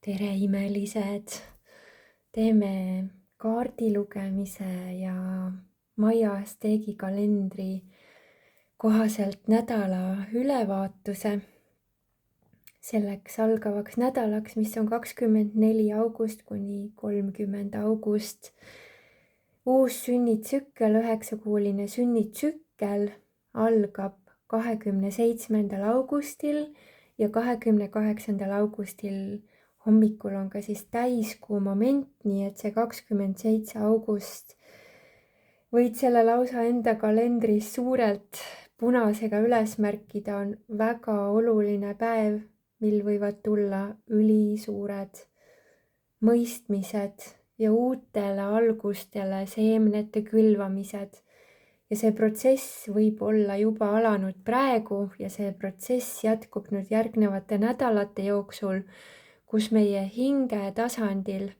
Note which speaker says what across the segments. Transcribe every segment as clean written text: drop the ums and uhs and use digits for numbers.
Speaker 1: tere, imelised! Teeme kaardi lugemise ja Maia Asteegi kalendri kohaselt nädala ülevaatuse selleks algavaks nädalaks, mis on 24. august kuni 30. august. Uus sünnitsükkel, 9-kuuline sünnitsükkel algab 27. augustil ja 28. augustil hommikul on ka siis täiskuu moment, nii et see 27. august võid selle lausa enda kalendris suurelt punasega üles märkida, on väga oluline päev, mil võivad tulla ülisuured mõistmised ja uutele algustele seemnete külvamised. Ja see protsess võib olla juba alanud praegu ja see protsess jätkub nüüd järgnevate nädalate jooksul, kus meie hinge tasandil,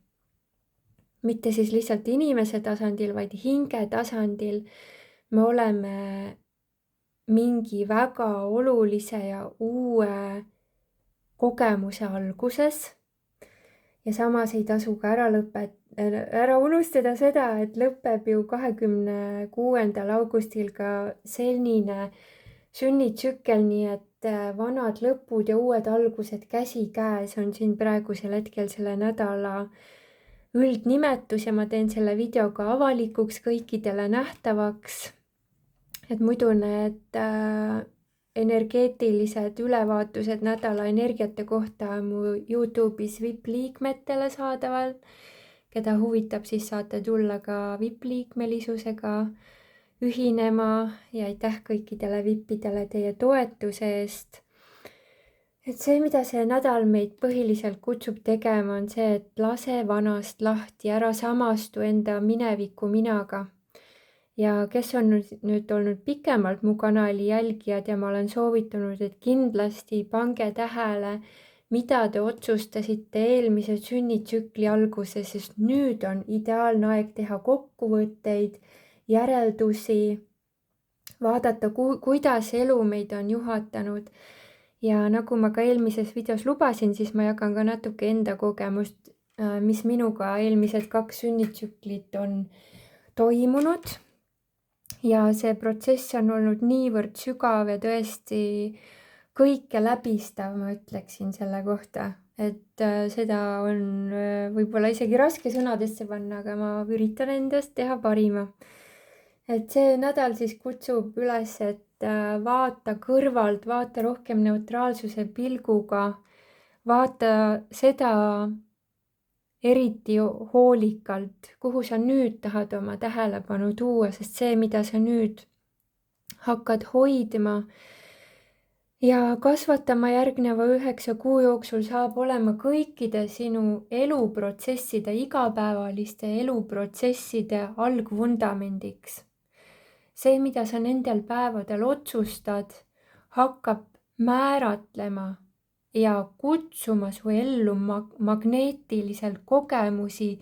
Speaker 1: mitte siis lihtsalt inimese tasandil, vaid hinge tasandil, me oleme mingi väga olulise ja uue kogemuse alguses. Ja samas ei tasu ka ära unustada seda, et lõpeb ju 26. augustil ka selline sünnitsükkel, nii et vanad lõpud ja uued algused käsikäes on siin praegusel hetkel selle nädala üldnimetus ja ma teen selle video ka avalikuks kõikidele nähtavaks. Et muidu need energeetilised ülevaatused nädala energiate kohta mu YouTube'is VIP-liikmetele saadaval. Keda huvitab, siis saate tulla ka VIP-liikmelisusega ühinema ja aitäh kõikidele VIP-idele teie toetuse eest. Et see, mida see nädal meid põhiliselt kutsub tegema, on see, et lase vanast lahti, ära samastu enda mineviku minaga. Ja kes on nüüd olnud pikemalt mu kanali jälgijad ja ma olen soovitanud, et kindlasti pange tähele, mida te otsustasite eelmise sünnitsükli alguses, sest nüüd on ideaalne aeg teha kokkuvõtteid, järeldusi, vaadata, kuidas elu meid on juhatanud. Ja nagu ma ka eelmises videos lubasin, siis ma jagan ka natuke enda kogemust, mis minuga eelmised 2 sünnitsüklit on toimunud. Ja see protsess on olnud niivõrd sügav ja tõesti kõike läbistav, ma ütleksin selle kohta. Et seda on võib-olla isegi raske sõnadesse panna, aga ma üritan endast teha parima. Et see nädal siis kutsub üles, et vaata kõrvalt, vaata rohkem neutraalsuse pilguga, vaata seda eriti hoolikalt, kuhu sa nüüd tahad oma tähelepanu tuua, sest see, mida sa nüüd hakkad hoidma ja kasvatama järgneva 9 kuu jooksul, saab olema kõikide sinu eluprotsesside, igapäevaliste eluprotsesside algvundamendiks. See, mida sa nendel päevadel otsustad, hakkab määratlema ja kutsuma su ellu magneetiliselt kogemusi,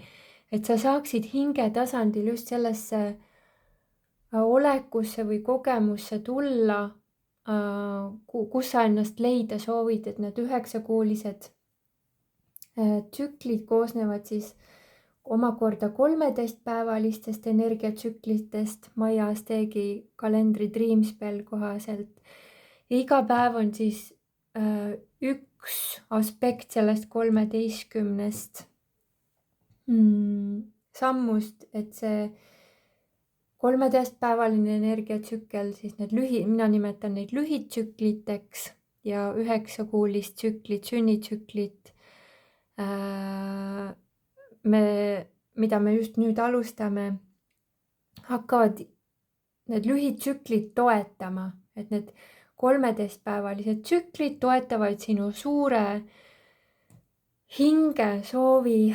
Speaker 1: et sa saaksid hinge tasandil just sellesse olekusse või kogemusse tulla, kus sa ennast leida soovid, et need 9-kuulised tsüklid koosnevad siis omakorda 13-päevalistest energiatsüklitest Maia Asteegi kalendri Dreamspell kohaselt. Ja iga päev on siis üks aspekt sellest 13 sammust, et see 13-päevaline energiatsükkel, siis need mina nimetan neid lühitsükliteks ja 9-kuulist tsüklit, sünnitsüklit, mida me just nüüd alustame, hakkavad need lühitsüklid toetama, et need 13-päevalised tsüklid toetavad sinu suure hinge soovi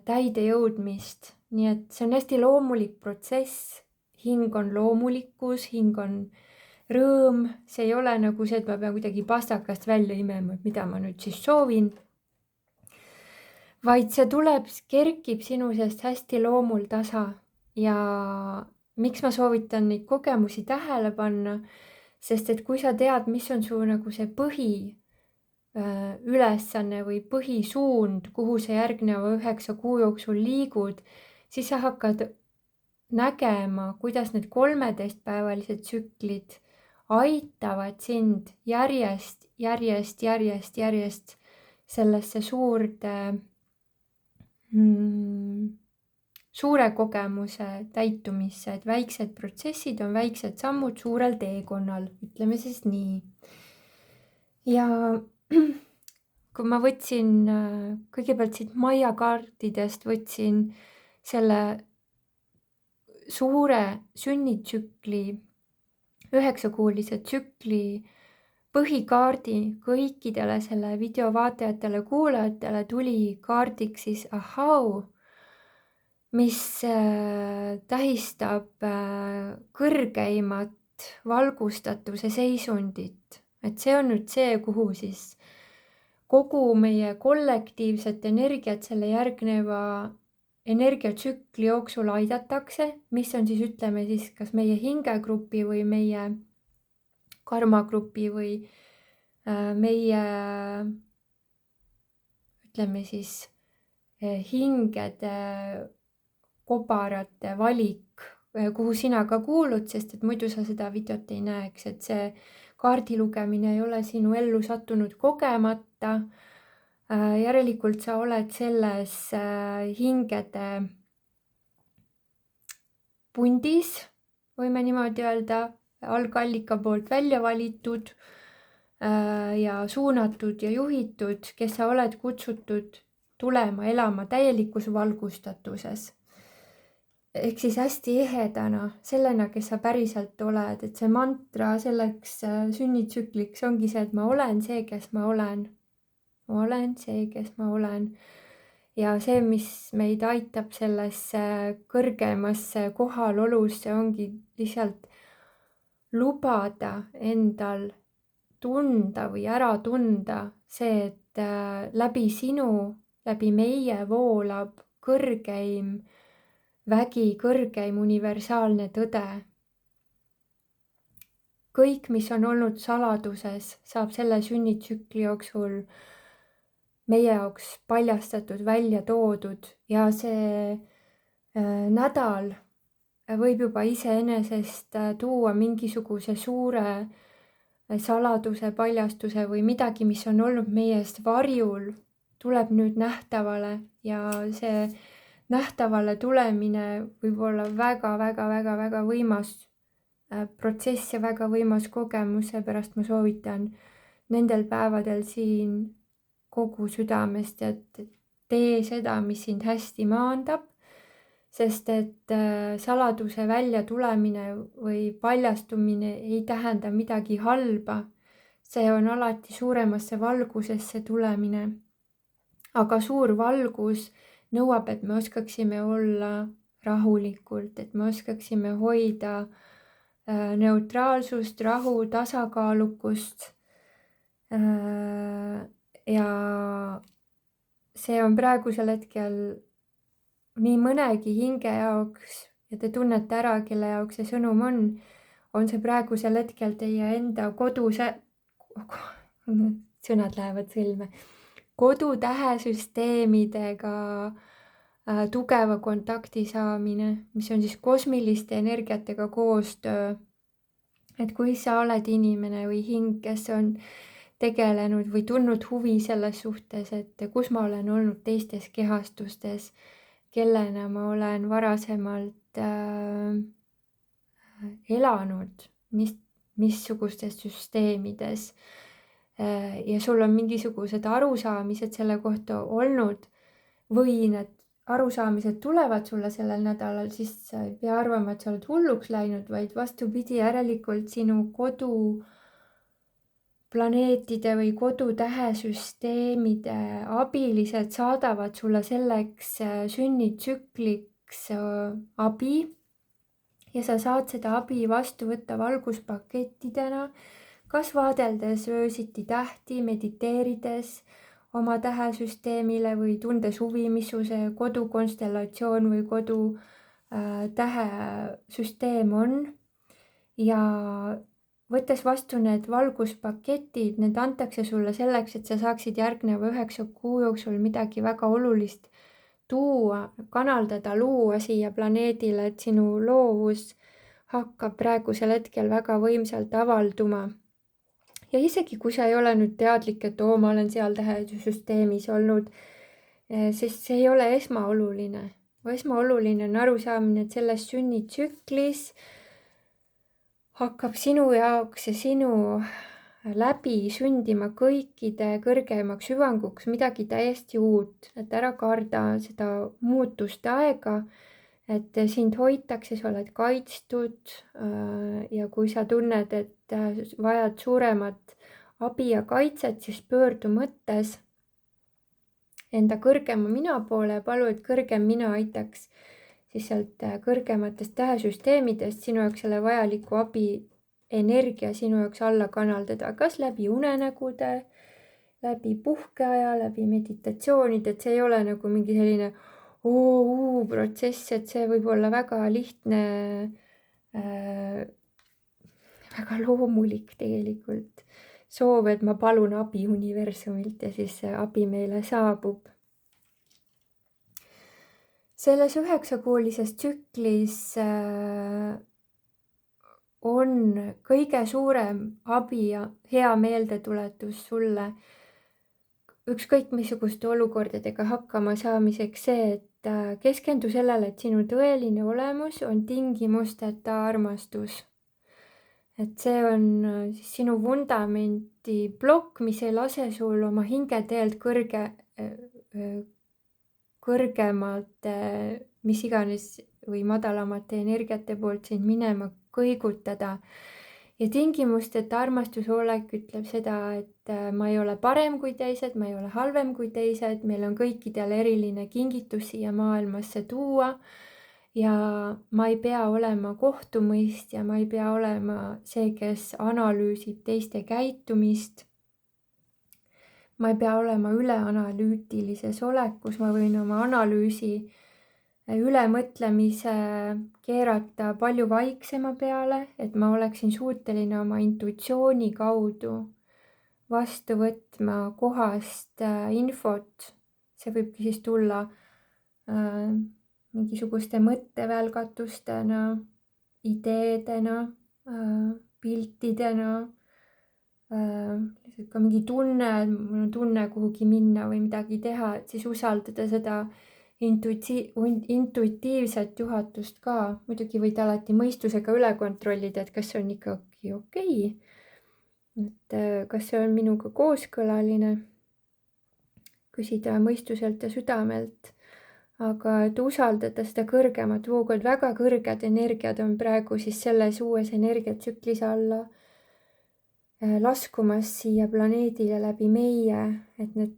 Speaker 1: täide jõudmist. Nii et see on hästi loomulik protsess. Hing on loomulikkus, hing on rõõm. See ei ole nagu see, et ma pean kuidagi pastakast välja imema, et mida ma nüüd siis soovin. Vaid see kerkib sinu seest hästi loomul tasa. Ja miks ma soovitan neid kogemusi tähele panna? Sest et kui sa tead, mis on su nagu see ülesanne või põhisuund, kuhu sa järgneva 9 kuu jooksul liigud, siis sa hakkad nägema, kuidas need 13-päevalised tsüklid aitavad sind järjest sellesse suure kogemuse täitumisse, et väiksed protsessid on väiksed sammud suurel teekonnal, ütleme siis nii. Ja kui ma võtsin kõigepealt siit Maia kaartidest võtsin selle suure sünnitsükli, 9-kuulise tsükli põhikaardi kõikidele selle video vaatajatele, kuulajatele tuli kaardiks siis ahau, mis tähistab kõrgeimat valgustatuse seisundit. Et see on nüüd see, kuhu siis kogu meie kollektiivset energiat selle järgneva energiatsükli jooksul aidatakse, mis on siis, ütleme siis, kas meie hingegrupi või meie karmagrupi või meie, ütleme siis, hingede kobarate valik, kuhu sina ka kuulud, sest et muidu sa seda videot ei näeks, et see kaardi lugemine ei ole sinu ellu sattunud kogemata. Järelikult sa oled selles hingede pundis, võime niimoodi öelda, algallika poolt välja valitud ja suunatud ja juhitud, kes sa oled kutsutud tulema elama täielikus valgustatuses. Ehk siis hästi ehedana, sellena, kes sa päriselt oled, et see mantra selleks sünnitsükliks ongi see, et ma olen see, kes ma olen. Ma olen see, kes ma olen. Ja see, mis meid aitab sellesse kõrgemasse kohalolusse, ongi lihtsalt lubada endal tunda või ära tunda see, et läbi sinu, läbi meie voolab kõrgeim vägi, kõrgeim universaalne tõde. Kõik, mis on olnud saladuses, saab selle sünnitsükli jooksul meie jaoks paljastatud, välja toodud ja see nädal võib juba iseenesest tuua mingisuguse suure saladuse, paljastuse või midagi, mis on olnud meie eest varjul, tuleb nüüd nähtavale ja see nähtavale tulemine võib olla väga võimas protsess ja väga võimas kogemus, seepärast ma soovitan nendel päevadel siin kogu südamest, et tee seda, mis sind hästi maandab, sest et saladuse välja tulemine või paljastumine ei tähenda midagi halba. See on alati suuremasse valgusesse tulemine. Aga suur valgus nõuab, et me oskaksime olla rahulikult, et me oskaksime hoida neutraalsust, rahu, tasakaalukust. Ja see on praegusel hetkel nii mõnegi hinge jaoks ja te tunnete ära, kelle jaoks see sõnum on see praegusel hetkel teie enda sõnad lähevad sõlme. Kodutähesüsteemidega tugeva kontakti saamine, mis on siis kosmiliste energiatega koostöö. Et kui sa oled inimene või hing, kes on tegelenud või tundnud huvi selles suhtes, et kus ma olen olnud teistes kehastustes, kellena ma olen varasemalt elanud, missugustes süsteemides ja sul on mingisugused arusaamised selle kohta olnud või need arusaamised tulevad sulle sellel nädalal, siis sa ei pea arvama, et sa oled hulluks läinud, vaid vastupidi, järelikult sinu koduplaneetide või kodutähesüsteemide abilised saadavad sulle selleks sünnitsükliks abi ja sa saad seda abi vastu võtta valguspakettidena, kas vaadeldes öösiti tähti, mediteerides oma tähesüsteemile või tundes huvi, missuguse kodukonstellatsioon või kodu tähesüsteem on. Ja võttes vastu need valguspaketid, need antakse sulle selleks, et sa saaksid järgneva 9 kuu jooksul midagi väga olulist tuua, kanaldada, luua siia planeedile, et sinu loovus hakkab praegusel hetkel väga võimsalt avalduma. Ja isegi kui sa ei ole nüüd teadlik, et ma olen seal tähesüsteemis olnud, siis see ei ole esmaoluline. Esmaoluline on arusaamine, et selles sünnitsüklis hakkab sinu jaoks ja sinu läbi sündima kõikide kõrgemaks hüvanguks midagi täiesti uut, et ära karda seda muutuste aega, et sind hoitakse, sa oled kaitstud ja kui sa tunned, et vajad suuremat abi ja kaitset, siis pöördu mõttes enda kõrgema mina poole ja palu, et kõrgem mina aitaks siis sealt kõrgematest tähesüsteemidest sinu jaoks selle vajaliku abi energia sinu jaoks alla kanaldada, kas läbi unenägude, läbi puhkeaja, läbi meditatsioonide, et see ei ole nagu mingi selline protsess, et see võib olla väga lihtne, väga loomulik tegelikult soov, et ma palun abi universumilt ja siis see abi meile saabub. Selles 9-kuulises tsüklis on kõige suurem abi ja hea meeldetuletus sulle ükskõik missuguste olukordadega hakkama saamiseks see, et keskendu sellele, et sinu tõeline olemus on tingimusteta armastus. Et see on siis sinu vundamenti plokk, mis ei lase sul oma hingeteelt kõrgemate, mis iganes või madalamate energiate poolt sind minema kõigutada. Ja tingimusteta armastusolek ütleb seda, et ma ei ole parem kui teised, ma ei ole halvem kui teised, meil on kõikidel eriline kingitus siia maailmasse tuua. Ja ma ei pea olema kohtumõistja, ma ei pea olema see, kes analüüsib teiste käitumist. Ma ei pea olema üleanalüütilises olekus, ma võin oma analüüsi ülemõtlemise keerata palju vaiksema peale, et ma oleksin suuteline oma intuitsiooni kaudu vastu võtma kohast infot. See võibki siis tulla mingisuguste mõttevälgatustena, ideedena, piltidena, lihtsalt ka mingi tunne, mul on tunne kuhugi minna või midagi teha, et siis usaldada seda intuitiivset juhatust ka. Muidugi võid alati mõistusega üle kontrollida, et kas see on ikkagi okei. Et kas see on minuga kooskõlaline. Küsida mõistuselt ja südamelt. Aga et usaldada seda kõrgemat voogu, et väga kõrged energiad on praegu siis selles uues energiatsüklis alla laskumas siia planeedile läbi meie, et need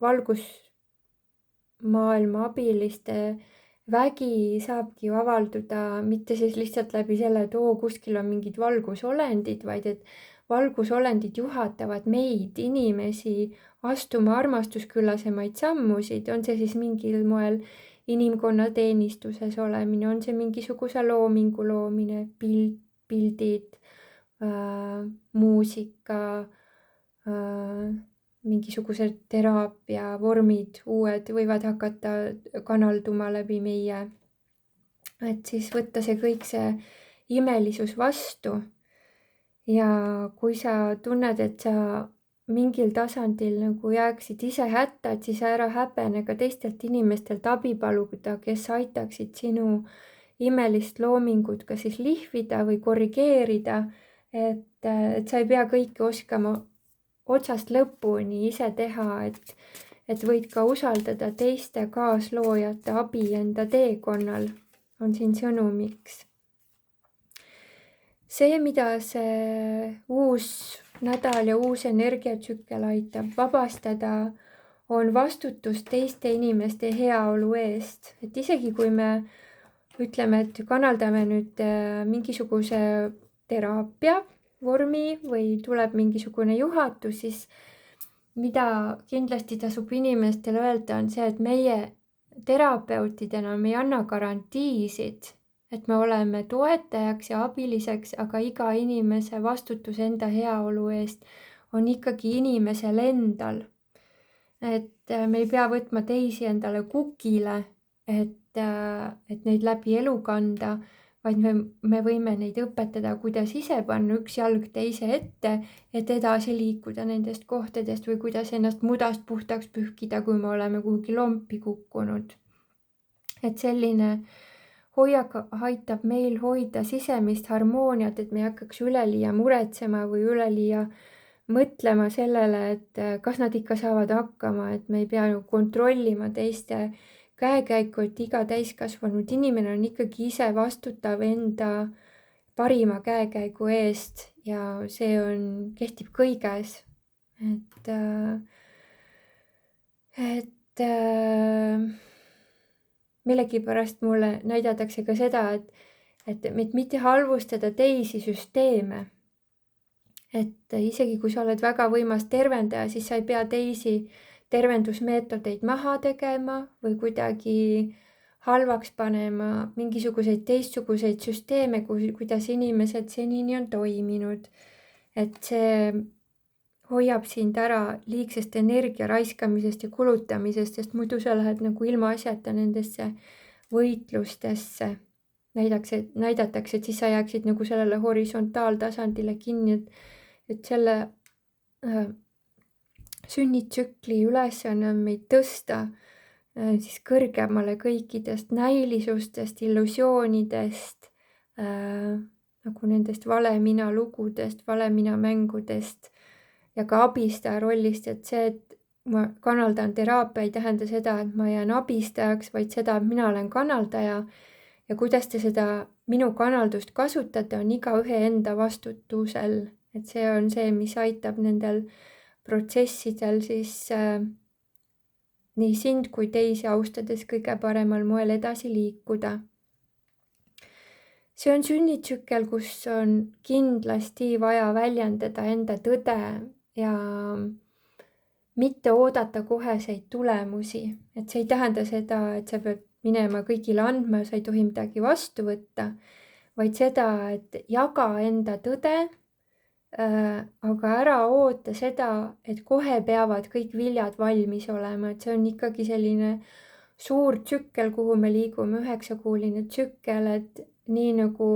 Speaker 1: valgusmaailma abiliste vägi saabki ju avalduda mitte siis lihtsalt läbi selle, et kuskil on mingid valgusolendid, vaid et valgusolendid juhatavad meid, inimesi, astuma armastusküllasemaid sammusid, on see siis mingil moel inimkonna teenistuses olemine, on see mingisuguse loomingu loomine, pildid, muusika, mingisugused teraapia vormid, uued võivad hakata kanalduma läbi meie. Et siis võtta see kõik see imelisus vastu. Ja kui sa tunned, et sa mingil tasandil nagu jääksid ise hätta, et siis ära häbene ka teistelt inimestelt abi paluda, kes aitaksid sinu imelist loomingut kas siis lihvida või korrigeerida, et sa ei pea kõike oskama otsast lõpuni ise teha, et võid ka usaldada teiste kaasloojate abi enda teekonnal, on siin sõnumiks. See, mida see uus nädal ja uus energiatsükkel aitab vabastada, on vastutus teiste inimeste heaolu eest. Et isegi kui me ütleme, et kanaldame nüüd mingisuguse teraapia vormi või tuleb mingisugune juhatus, siis mida kindlasti tasub inimestele öelda, on see, et meie terapeutidena me ei anna garantiisid, et me oleme toetajaks ja abiliseks, aga iga inimese vastutus enda heaolu eest on ikkagi inimesel endal. Et me ei pea võtma teisi endale kukile, et neid läbi elu kanda, vaid me võime neid õpetada, kuidas ise panna üks jalg teise ette, et edasi liikuda nendest kohtadest või kuidas ennast mudast puhtaks pühkida, kui me oleme kuhugi lompi kukkunud. Et selline hoiak aitab meil hoida sisemist harmooniat, et me ei hakkaks üleliia muretsema või üleliia mõtlema sellele, et kas nad ikka saavad hakkama, et me ei pea kontrollima teiste käekäiku, et iga täiskasvanud inimene on ikkagi ise vastutav enda parima käekäigu eest ja see kehtib kõiges. Et millegipärast mulle näidatakse ka seda, et mitte halvustada teisi süsteeme. Et isegi kui sa oled väga võimas tervendaja, siis sa ei pea teisi tervendusmeetodeid maha tegema või kuidagi halvaks panema mingisuguseid teistsuguseid süsteeme, kuidas inimesed senini on toiminud. Et see hoiab sind ära liigsest energia raiskamisest ja kulutamisest, sest muidu sa lähed nagu ilmaasjata nendesse võitlustesse. Näidatakse, et siis sa jääksid nagu sellele horisontaaltasandile kinni, et selle sünnitsükli ülesanne on meid tõsta siis kõrgemale kõikidest näilisustest, illusioonidest, nagu nendest valemina lugudest, valemina mängudest ja ka abistaja rollist, et see, et ma kanaldan teraapia, ei tähenda seda, et ma jään abistajaks, vaid seda, et mina olen kanaldaja ja kuidas te seda minu kanaldust kasutate, on igaühe enda vastutusel. Et see on see, mis aitab nendel protsessidel siis nii sind kui teisi austades kõige paremal moel edasi liikuda. See on sünnitsükkel, kus on kindlasti vaja väljendada enda tõde ja mitte oodata koheseid tulemusi. Et see ei tähenda seda, et sa pead minema kõigile andma, sa ei tohi midagi vastu võtta, vaid seda, et jaga enda tõde, aga ära oota seda, et kohe peavad kõik viljad valmis olema, et see on ikkagi selline suur tsükkel, kuhu me liigume, 9-kuuline tsükkel, et nii nagu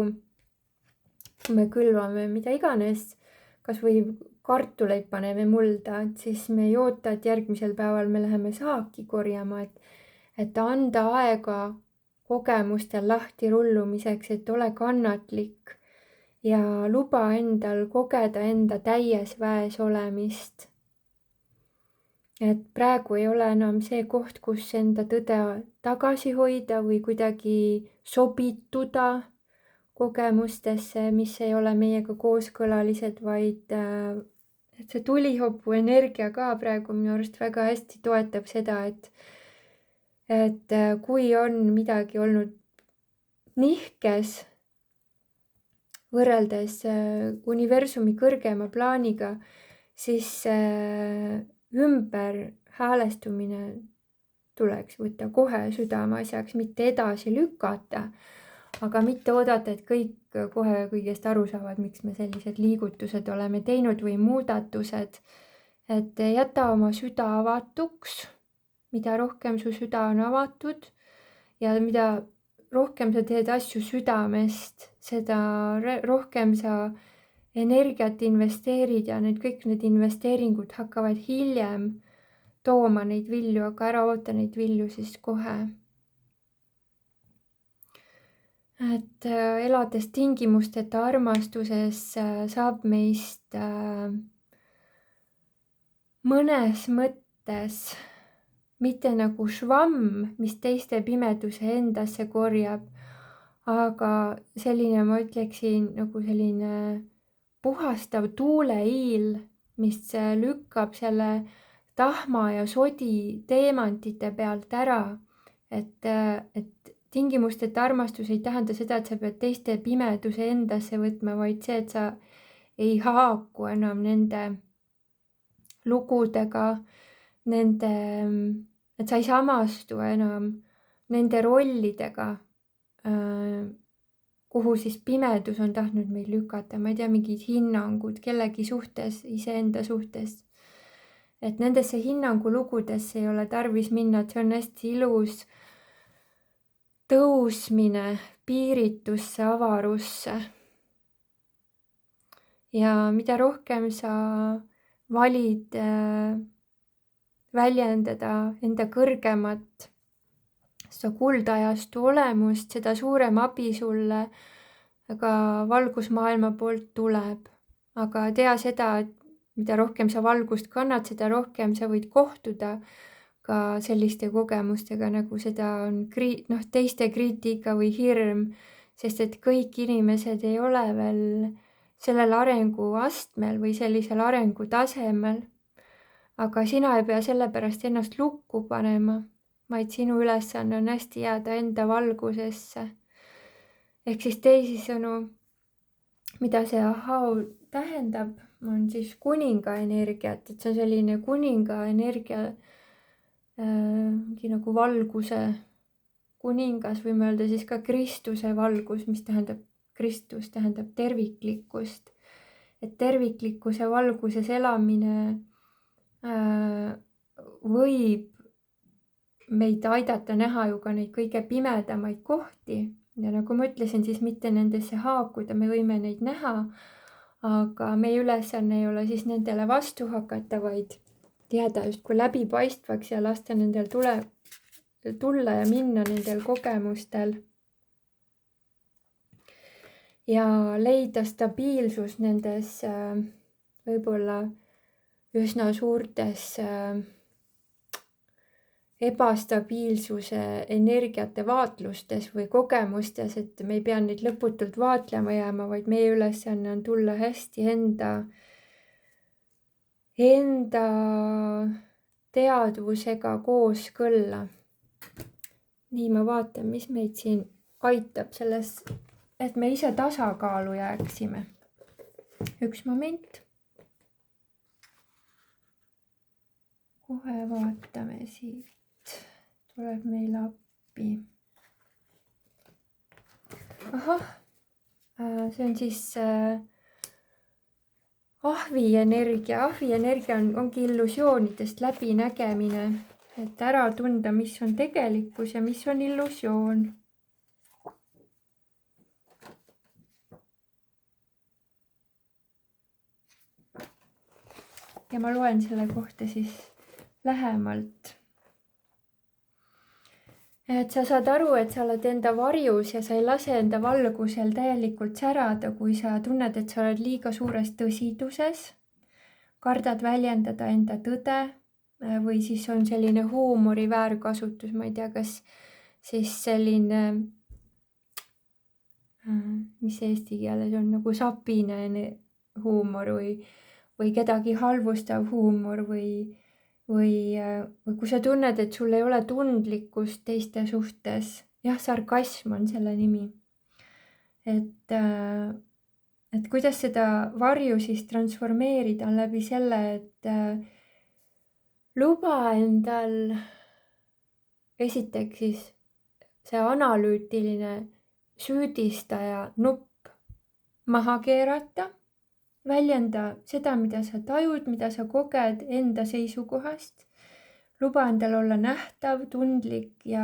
Speaker 1: me külvame mida iganes, kas või kartuleid paneme mulda, et siis me ei oota, et järgmisel päeval me läheme saaki korjama, et anda aega kogemustel lahti rullumiseks, et ole kannatlik ja luba endal kogeda enda täies väes olemist. Et praegu ei ole enam see koht, kus enda tõde tagasi hoida või kuidagi sobituda kogemustesse, mis ei ole meiega kooskõlalised, vaid et see tulihopu energia ka praegu minu arust väga hästi toetab seda, et kui on midagi olnud nihkes võrreldes universumi kõrgema plaaniga, siis ümber häälestumine tuleks võtta kohe südameasjaks, mitte edasi lükata, aga mitte oodata, et kõik kohe kõigest aru saavad, miks me sellised liigutused oleme teinud või muudatused. Et jäta oma süda avatuks, mida rohkem su süda on avatud ja mida rohkem sa teed asju südamest, seda rohkem sa energiat investeerid ja kõik need investeeringud hakkavad hiljem tooma neid vilju, aga ära oota neid vilju siis kohe. Et elades tingimusteta armastuses saab meist mõnes mõttes mitte nagu švamm, mis teiste pimeduse endasse korjab, aga selline, ma ütleksin, nagu selline puhastav tuuleiil, mis lükkab selle tahma ja sodi teemantide pealt ära. Et tingimusteta armastus ei tähenda seda, et sa pead teiste pimeduse endasse võtma, vaid see, et sa ei haaku enam nende lugudega, et sa ei samastu enam nende rollidega, kuhu siis pimedus on tahtnud meid lükata, ma ei tea, mingid hinnangud kellegi suhtes, iseenda suhtes. Et nendesse hinnangulugudesse ei ole tarvis minna, et see on hästi ilus tõusmine piiritusse, avarusse. Ja mida rohkem sa valid väljendada enda kõrgemat seda kuldajastu olemust, seda suurem abi sulle ka valgusmaailma poolt tuleb. Aga tea seda, et mida rohkem sa valgust kannad, seda rohkem sa võid kohtuda ka selliste kogemustega, nagu seda on teiste kriitika või hirm, sest et kõik inimesed ei ole veel sellel arenguastmel või sellisel arengutasemel. Aga sina ei pea sellepärast ennast lukku panema, vaid sinu ülesanne on hästi jääda enda valgusesse. Ehk siis teisisõnu, mida see ahau tähendab, on siis kuninga energiat, et see on selline kuninga energia nagu valguse kuningas, võime öelda siis ka Kristuse valgus, mis tähendab, Kristus tähendab terviklikkust. Et terviklikkuse valguses elamine võib meid aidata näha ju ka neid kõige pimedamaid kohti. Ja nagu ma ütlesin, siis mitte nendesse haakuda, me võime neid näha, aga meie ülesanne ei ole siis nendele vastu hakata, vaid jääda justkui läbipaistvaks ja lasta nendel tulla ja minna nendel kogemustel. Ja leida stabiilsus nendes võib-olla üsna suurtes ebastabiilsuse energiate vaatlustes või kogemustes, et me ei pea neid lõputult vaatlema jääma, vaid meie ülesanne on tulla hästi enda teadvusega kooskõlla. Nii ma vaatan, mis meid siin aitab selles, et me ise tasakaalu jääksime. Üks moment. Kohe vaatame siit. Tuleb meil appi. Ahah, see on siis ahvi energia. Ahvi energia ongi illusioonidest läbinägemine, et ära tunda, mis on tegelikkus ja mis on illusioon. Ja ma loen selle kohta siis lähemalt. Et sa saad aru, et sa oled enda varjus ja sa ei lase enda valgusel täielikult särada, kui sa tunned, et sa oled liiga suures tõsiduses, kardad väljendada enda tõde või siis on selline huumori väärkasutus, ma ei tea, kas siis selline, mis eesti keeles on, nagu sapine huumor või kedagi halvustav huumor või kui sa tunned, et sul ei ole tundlikkust teiste suhtes, jah, sarkasm on selle nimi. Et kuidas seda varju siis transformeerida on läbi selle, et luba endal esiteks siis see analüütiline süüdistaja nupp maha keerata. Väljenda seda, mida sa tajud, mida sa koged enda seisukohast. Luba endal olla nähtav, tundlik ja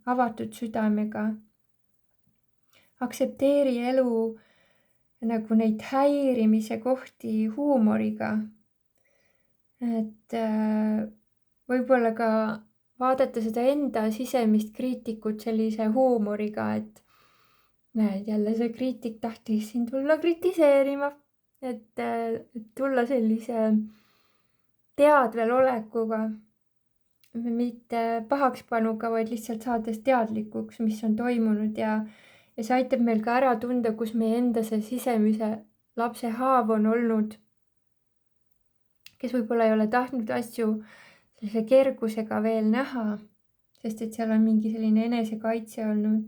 Speaker 1: avatud südamega. Aksepteeri elu nagu neid häirimise kohti huumoriga. Et võib-olla ka vaadata seda enda sisemist kriitikut sellise huumoriga, et näed, jälle see kriitik tahtis siin tulla kritiseerima. Et tulla sellise teadvel olekuga, mitte pahakspanuga, vaid lihtsalt saades teadlikuks, mis on toimunud ja see aitab meil ka ära tunda, kus meie enda see sisemise lapse haav on olnud, kes võib-olla ei ole tahtnud asju sellise kergusega veel näha, sest et seal on mingi selline enesekaitse olnud.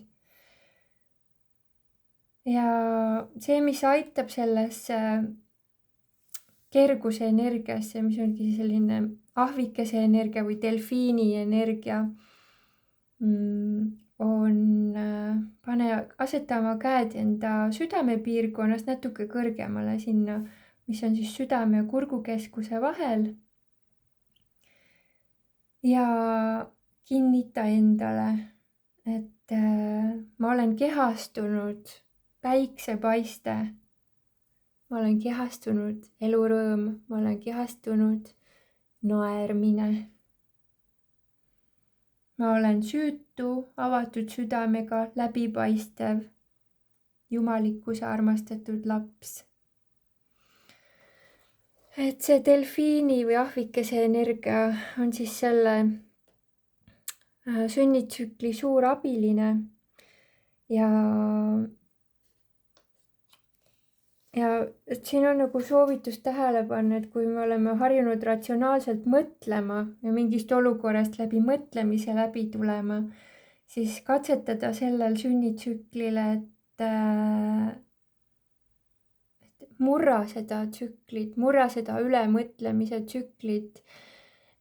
Speaker 1: Ja see, mis aitab sellesse kerguse energiasse, mis ongi selline ahvikese energia või delfiini energia, aseta oma käed enda südamepiirkonnast natuke kõrgemale sinna, mis on siis südame ja kurgukeskuse vahel. Ja kinnita endale, et ma olen kehastunud päiksepaiste. Ma olen kehastunud elurõõm, ma olen kehastunud naermine. Ma olen süütu, avatud südamega, läbipaistev, jumalikkuse armastatud laps. Et see delfiini või ahvikese energia on siis selle sünnitsükli suur abiline ja et siin on nagu soovitus tähele panna, et kui me oleme harjunud ratsionaalselt mõtlema ja mingist olukorrast läbi mõtlemise läbi tulema, siis katsetada sellel sünnitsüklil, et murra seda tsüklit, murra seda ülemõtlemise tsüklit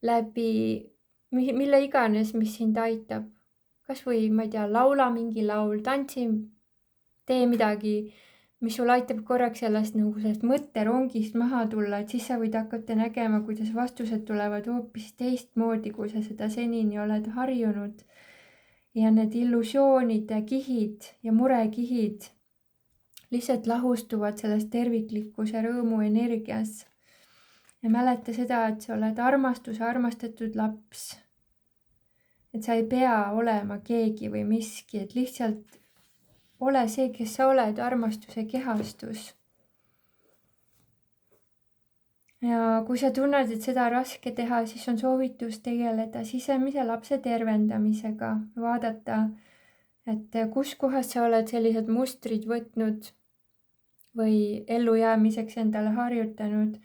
Speaker 1: läbi mille iganes, mis sind aitab. Kas või, ma ei tea, laula mingi laul, tantsi, tee midagi, mis sul aitab korraks sellest mõtterongist maha tulla, et siis sa võid hakata nägema, kuidas vastused tulevad hoopis teistmoodi, kui sa seda senini oled harjunud. Ja need illusioonide kihid ja murekihid lihtsalt lahustuvad sellest terviklikkuse rõõmu energias. Ja mäleta seda, et sa oled armastuse armastatud laps. Et sa ei pea olema keegi või miski, et lihtsalt ole see, kes sa oled, armastuse kehastus. Ja kui sa tunned, et seda raske teha, siis on soovitus tegeleda sisemise lapse tervendamisega. Vaadata, et kus kohas sa oled sellised mustrid võtnud või ellujäämiseks endale harjutanud,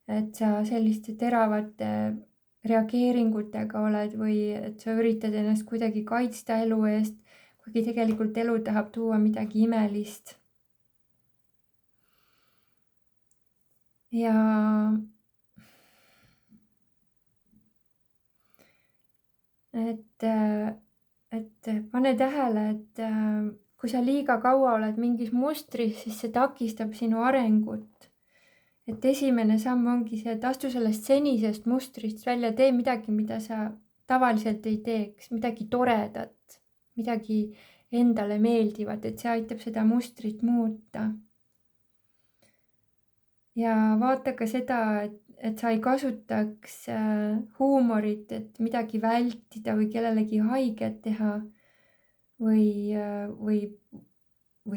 Speaker 1: et sa selliste teravate reageeringutega oled või et sa üritad ennast kuidagi kaitsta elu eest, kuigi tegelikult elu tahab tuua midagi imelist. Ja et pane tähele, et kui sa liiga kaua oled mingis mustris, siis see takistab sinu arengut. Et esimene samm ongi see, et astu sellest senisest mustrist välja, tee midagi, mida sa tavaliselt ei teeks, midagi toredat, midagi endale meeldivat, et see aitab seda mustrit muuta. Ja vaata ka seda, et sa ei kasutaks huumorit, et midagi vältida või kellelegi haiget teha või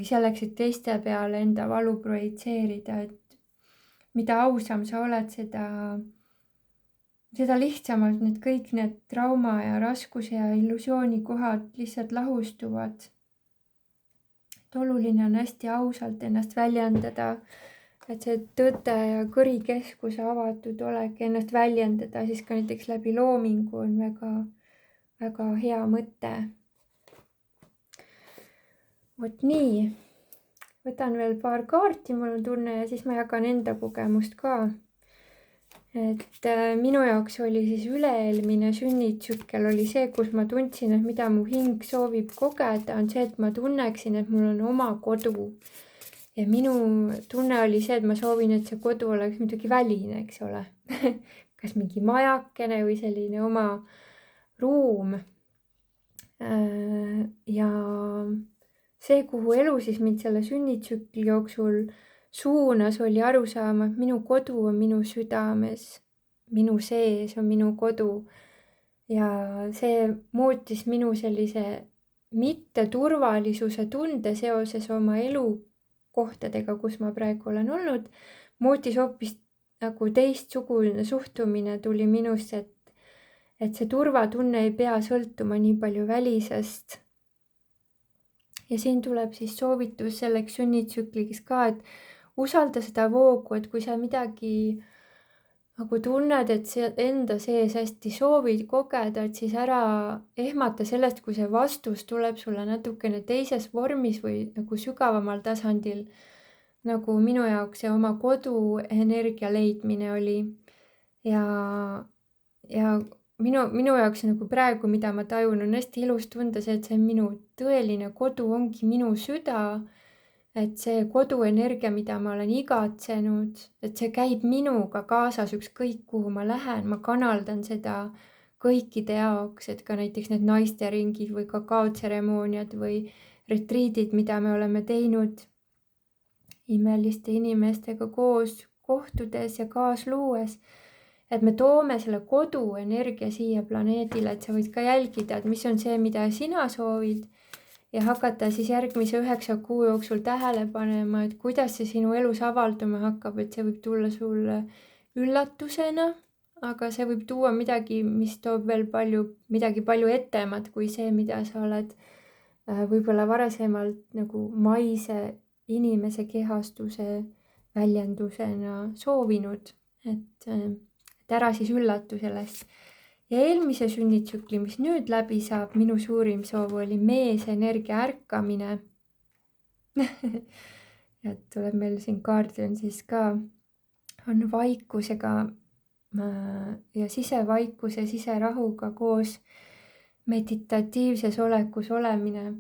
Speaker 1: selleks, et teiste peale enda valu projitseerida, et mida ausam sa oled, seda lihtsamalt kõik need trauma ja raskuse ja illusiooni kohad lihtsalt lahustuvad. Et oluline on hästi ausalt ennast väljendada, et see tõde ja kõrikeskuse avatud olek ennast väljendada, siis ka näiteks läbi loomingu on väga, väga hea mõte. Vot nii. Võtan veel paar kaarti, mul on tunne, ja siis ma jagan enda kogemust ka. Et minu jaoks oli siis üle-eelmine sünnitsükkel oli see, kus ma tundsin, et mida mu hing soovib kogeda, on see, et ma tunneksin, et mul on oma kodu. Ja minu tunne oli see, et ma soovin, et see kodu oleks muidugi väline, eks ole. Kas mingi majakene või selline oma ruum. Ja see, kuhu elu siis mind selle sünnitsükli jooksul suunas, oli aru saama, et minu kodu on minu südames, minu sees on minu kodu. Ja see muutis minu sellise mitteturvalisuse tunde seoses oma elukohtadega, kus ma praegu olen olnud, muutis hoopis nagu teistsugune suhtumine tuli minust, et see turvatunne ei pea sõltuma nii palju välisest. Ja siin tuleb siis soovitus selleks sünnitsükliks ka, et usalda seda voogu, et kui sa midagi nagu tunned, et sa enda sees hästi soovid kogeda, et siis ära ehmata sellest, kui see vastus tuleb sulle natukene teises vormis või nagu sügavamal tasandil, nagu minu jaoks see oma kodu energia leidmine oli. Ja minu jaoks nagu praegu, mida ma tajun, on hästi ilus tunda see, et see on minu tõeline kodu, ongi minu süda. Et see koduenergia, mida ma olen igatsenud, et see käib minuga kaasas ükskõik kuhu ma lähen, ma kanaldan seda kõikide jaoks, et ka näiteks need naisteringid või kakaotseremooniad või retriidid, mida me oleme teinud imeliste inimestega koos kohtudes ja kaasluues, et me toome selle koduenergia siia planeedile, et sa võid ka jälgida, et mis on see, mida sina soovid ja hakata siis järgmise 9 kuu jooksul tähele panema, et kuidas see sinu elus avalduma hakkab, et see võib tulla sulle üllatusena, aga see võib tuua midagi, mis toob veel midagi palju etemat kui see, mida sa oled võib-olla varasemalt nagu maise inimese kehastuse väljendusena soovinud, et ära siis üllatu sellest. Ja eelmise sünnitsükli, mis nüüd läbi saab, minu suurim soov oli meesenergia ärkamine. ja tuleb meil siin kaardi on siis ka, on vaikusega ja sisevaikuse, siserahuga koos meditatiivses olekus olemine.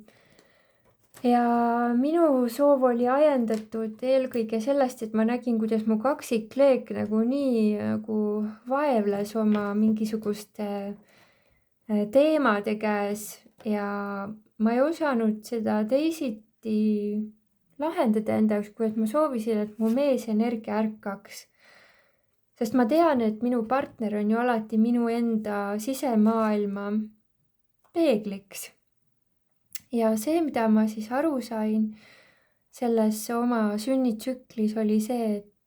Speaker 1: Ja minu soov oli ajendatud eelkõige sellest, et ma nägin, kuidas mu kaksikleek nagu nii nagu vaevles oma mingisuguste teemade käes ja ma ei osanud seda teisiti lahendada enda jaoks, kui et ma soovisin, et mu meesenergia ärkaks. Sest ma tean, et minu partner on ju alati minu enda sisemaailma peegliks. Ja see, mida ma siis aru sain selles oma sünnitsüklis, oli see, et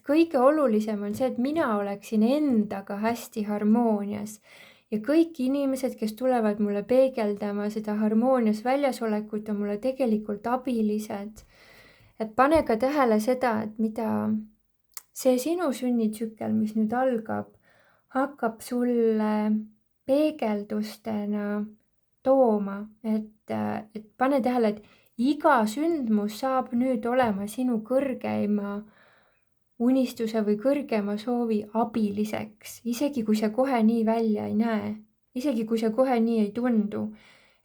Speaker 1: kõige olulisem on see, et mina oleksin endaga hästi harmoonias ja kõik inimesed, kes tulevad mulle peegeldama seda harmoonias väljasolekut, on mulle tegelikult abilised. Et pane ka tähele seda, et mida see sinu sünnitsükkel, mis nüüd algab, hakkab sulle peegeldustena tooma, et pane tähele, et iga sündmus saab nüüd olema sinu kõrgeima unistuse või kõrgema soovi abiliseks, isegi kui see kohe nii välja ei näe, isegi kui see kohe nii ei tundu.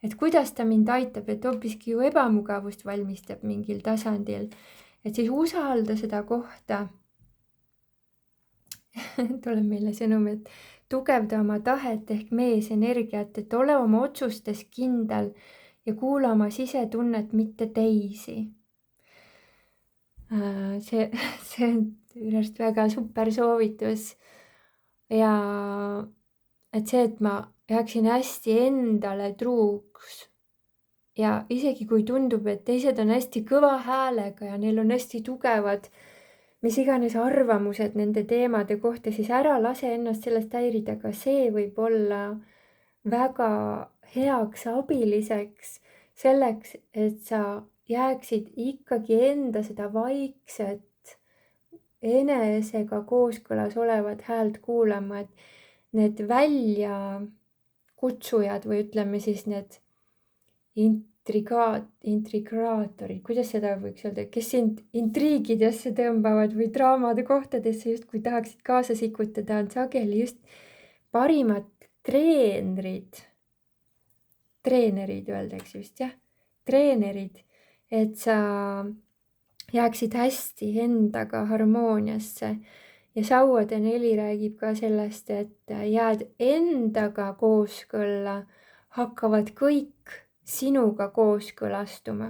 Speaker 1: Et kuidas ta mind aitab, et hoopiski ju ebamugavust valmistab mingil tasandil, et siis usalda seda kohta. Tuleb meile sõnum, et tugevda oma tahet ehk meesenergiat, et ole oma otsustes kindel ja kuula oma sisetunnet, mitte teisi. See on minu arust väga super soovitus. Ja et see, et ma jääksin hästi endale truuks. Ja isegi kui tundub, et teised on hästi kõva häälega ja neil on hästi tugevad mis iganes arvamused nende teemade kohta, siis ära lase ennast sellest häirida, aga see võib olla väga heaks abiliseks selleks, et sa jääksid ikkagi enda seda vaikset enesega kooskõlas olevat häält kuulama, et need väljakutsujad või ütleme siis need intrigaatorid, kuidas seda võiks öelda, kes sind intriigidesse tõmbavad või draamade kohtadesse justkui tahaksid kaasa sikutada, on sageli just parimad treenerid öeldakse just, jah, treenerid, et sa jääksid hästi endaga harmooniasse ja Sauade 4 räägib ka sellest, et jääd endaga kooskõlla, hakkavad kõik sinuga kooskõlastuma.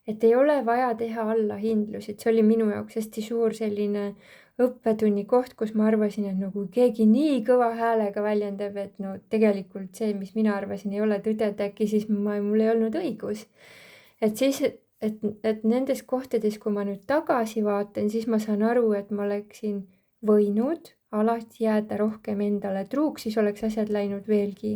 Speaker 1: Et ei ole vaja teha allahindlusi, et see oli minu jaoks hästi suur selline õppetunni koht, kus ma arvasin, et no kui keegi nii kõva häälega väljendab, et no tegelikult see, mis mina arvasin, ei ole tõde, et äkki siis mul ei olnud õigus. Et siis, et nendes kohtades, kui ma nüüd tagasi vaatan, siis ma saan aru, et ma oleksin võinud alati jääda rohkem endale truuks, siis oleks asjad läinud veelgi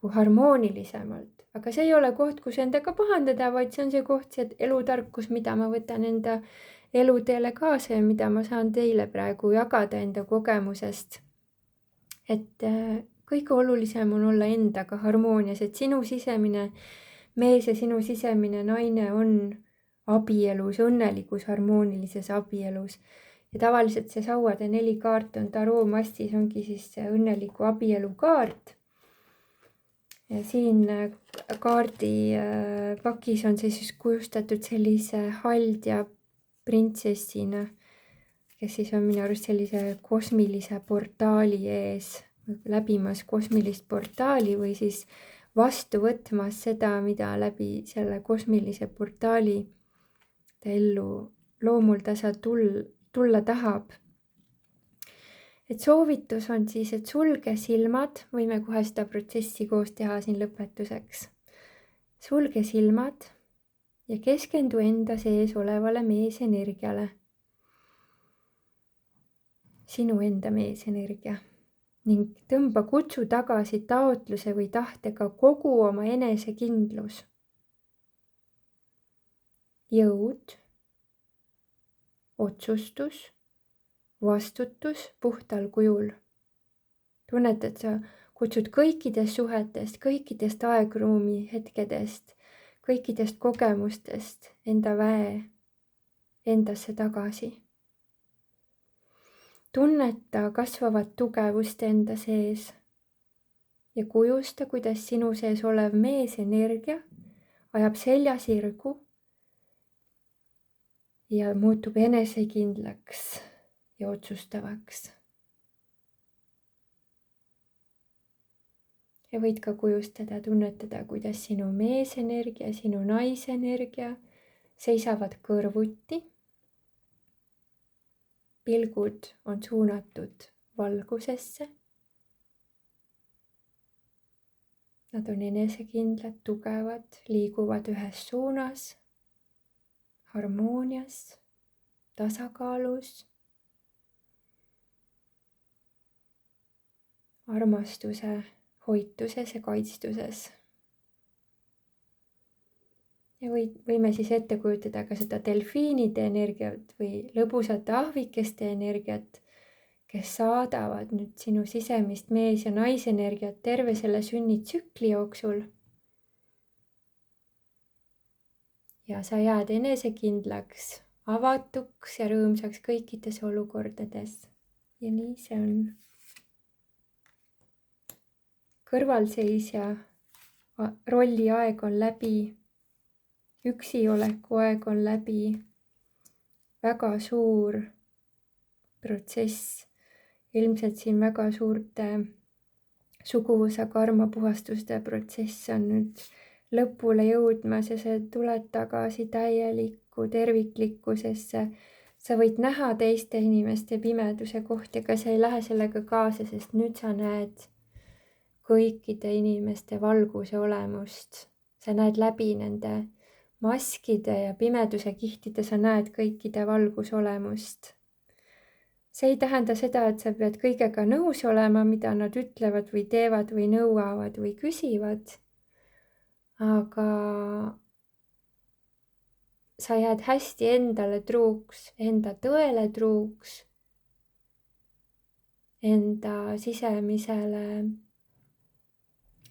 Speaker 1: harmoonilisemalt. Aga see ei ole koht, kus endaga pahandada, vaid see on see koht, see elutarkus, mida ma võtan enda eluteele kaasa ja mida ma saan teile praegu jagada enda kogemusest. Et kõige olulisem on olla endaga harmoonias, et sinu sisemine mees ja sinu sisemine naine on abielus, õnnelikus, harmoonilises abielus. ja tavaliselt see sauade 4 kaart on taroomastis, ongi siis see õnneliku abielu kaart. Ja siin kaardi pakis on see siis kujustatud sellise haldja printsessina, kes siis on minu arust sellise kosmilise portaali ees, läbimas kosmilist portaali või siis vastu võtmas seda, mida läbi selle kosmilise portaali ta ellu loomuldasa tulla tahab. Et soovitus on siis, et sulge silmad, võime kohe seda protsessi koos teha siin lõpetuseks. Sulge silmad ja keskendu enda sees olevale meesenergiale. Sinu enda meesenergia. Ning tõmba kutsu tagasi taotluse või tahtega kogu oma enesekindlus. Jõud, otsustus, vastutus puhtal kujul. Tunned, et sa kutsud kõikidest suhetest, kõikidest aegruumi hetkedest, kõikidest kogemustest enda väe endasse tagasi. Tunneta kasvavat tugevust enda sees ja kujusta, kuidas sinu sees olev meesenergia ajab selja sirgu ja muutub enesekindlaks ja otsustavaks. Ja võid ka kujustada, tunnetada, kuidas sinu meesenergia, sinu naisenergia seisavad kõrvuti. Pilgud on suunatud valgusesse. Nad on enesekindlad, tugevad, liiguvad ühes suunas, harmoonias, tasakaalus. Armastuse hoituses ja kaitstuses. Ja võime siis ette kujutada ka seda delfiinide energiat või lõbusate ahvikeste energiat, kes saadavad nüüd sinu sisemist mees- ja naisenergiat terve selle sünnitsükli jooksul. Ja sa jääd enesekindlaks, avatuks ja rõõmsaks kõikides olukordades. Ja nii see on. Kõrvalseisja rolli aeg on läbi, üksioleku aeg on läbi, väga suur protsess, ilmselt siin väga suurte suguvõsa karmapuhastuste protsess on nüüd lõpule jõudmas ja sa tuled tagasi täielikku terviklikkusesse. Sa võid näha teiste inimeste pimeduse kohti, aga sa ei lähe sellega kaasa, sest nüüd sa näed kõikide inimeste valguse olemust. Sa näed läbi nende maskide ja pimeduse kihtide, sa näed kõikide valguse olemust. See ei tähenda seda, et sa pead kõigega nõus olema, mida nad ütlevad või teevad või nõuavad või küsivad. Aga sa jääd hästi endale truuks, enda tõele truuks, enda sisemisele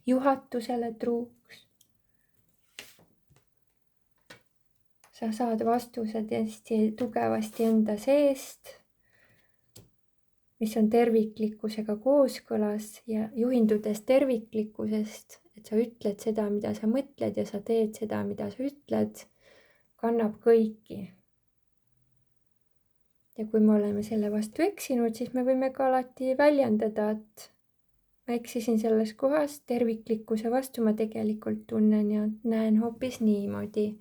Speaker 1: juhatusele truuks. Sa saad vastused hästi tugevasti enda seest, mis on terviklikkusega kooskõlas ja juhindudes terviklikkusest, et sa ütled seda, mida sa mõtled ja sa teed seda, mida sa ütled, kannab kõiki. Ja kui me oleme selle vastu eksinud, siis me võime ka alati väljendada, et ma eksisin selles kohas, terviklikkuse vastu ma tegelikult tunnen ja näen hoopis niimoodi.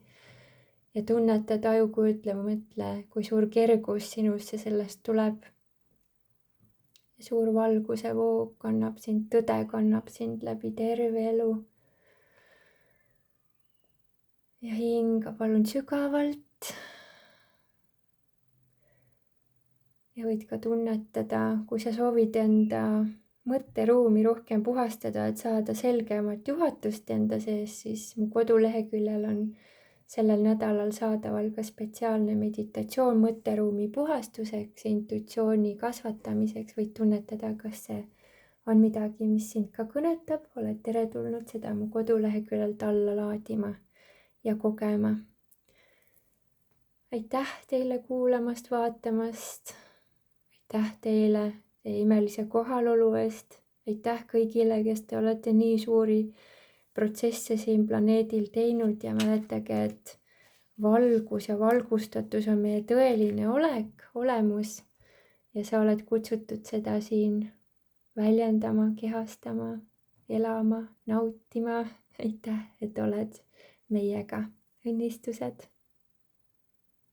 Speaker 1: Ja tunneta, taju, kujutle, mõtle, kui suur kergus sinusse sellest tuleb. Ja suur valguse voog kannab sind, tõde kannab sind läbi terve elu. Ja hinga palun sügavalt. Ja võid ka tunnetada, kui sa soovid enda mõtteruumi rohkem puhastada, et saada selgemat juhatust enda sees, siis mu koduleheküljel on sellel nädalal saadaval ka spetsiaalne meditatsioon mõtteruumi puhastuseks, intuitsiooni kasvatamiseks. Võid tunnetada, kas see on midagi, mis sind ka kõnetab. Oled teretulnud seda mu koduleheküljelt alla laadima ja kogema. Aitäh teile kuulamast, vaatamast. aitäh teile teie imelise kohalolu eest. Aitäh kõigile, kes te olete nii suuri protsesse siin planeedil teinud ja mäletage, et valgus ja valgustatus on meie tõeline olemus ja sa oled kutsutud seda siin väljendama, kehastama, elama, nautima. Aitäh, et oled meiega. Õnnistused!